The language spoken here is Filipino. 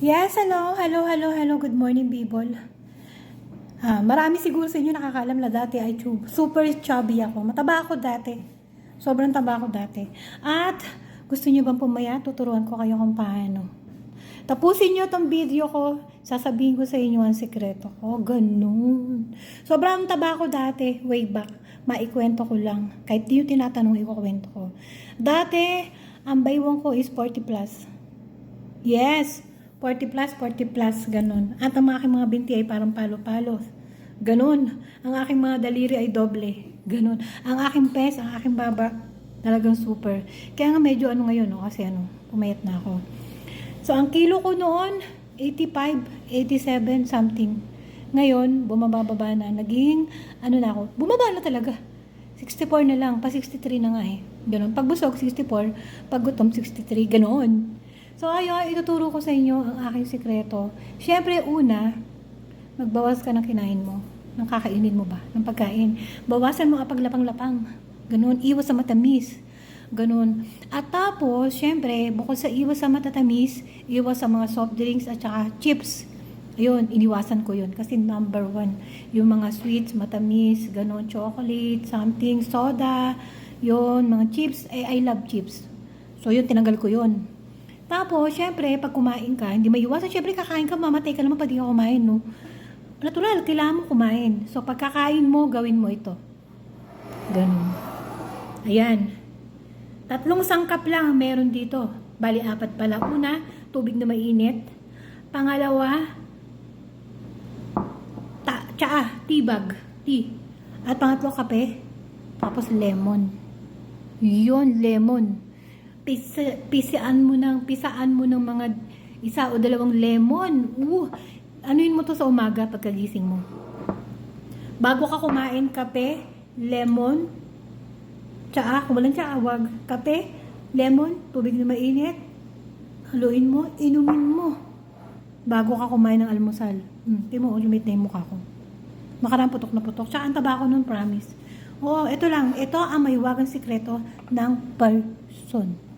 Yes, hello, good morning, people. Marami siguro sa inyo nakakaalam na dati ay super chubby ako. Mataba ako dati. Sobrang taba ako dati. At gusto niyo bang pumaya? Tuturuan ko kayo kung paano. Tapusin niyo tong video ko. Sasabihin ko sa inyo ang sekreto ko. Ganun. Sobrang taba ako dati. Way back. Maikwento ko lang. Kahit di yung tinatanong, ikukwento ko. Dati, ang baywang ko is 40 plus. Yes. 40 plus, ganun. At ang aking mga binti ay parang palo-palo. Ganun. Ang aking mga daliri ay doble. Ganun. Ang aking pes, ang aking baba, talagang super. Kaya nga medyo ngayon, no? Kasi pumayat na ako. So, ang kilo ko noon, 85, 87, something. Ngayon, bumababa na. Naging, na ako, bumaba na talaga. 64 na lang, pa 63 na nga eh. Ganun. Pag busog, 64. Pag gutom, 63. Ganun. So, ayun, ituturo ko sa inyo ang aking sikreto. Siyempre, una, magbawas ka ng kinain mo. Ng kakainin mo ba? Ng pagkain. Bawasan mo ang paglapang-lapang. Ganun. Iwas sa matamis. Ganun. At tapos, siyempre, bukod sa iwas sa matatamis, iwas sa mga soft drinks at saka chips. Ayun, iniwasan ko yun. Kasi number 1, yung mga sweets, matamis, ganun, chocolate, something, soda, yun, mga chips. I love chips. So, yun, tinanggal ko yun. Tapos, syempre, pag kumain ka, hindi maiwasan. Syempre, kakain ka, mamatay ka naman pag di ka kumain, no? Natural, kailangan mo kumain. So, pagkakain mo, gawin mo ito. Ganun. Ayan. 3 sangkap lang meron dito. Bali, 4 pala. Una, tubig na mainit. Pangalawa, tsaa, tibag, tea. At pangatlo, kape. Tapos, lemon. Yun, lemon. Pisaan mo ng mga 1 o 2 lemon. Anuin mo to sa umaga pagkagising mo. Bago ka kumain, kape, lemon, tsaa, kung walang tsaa, wag. Kape, lemon, tubig na mainit, haluin mo, inumin mo. Bago ka kumain ng almusal. Timo, lumit na yung mukha ko. Nakarang putok na putok. Tsaka ang taba ko nun, promise. Oo, ito lang. Ito ang mahiwagang sikreto ng person.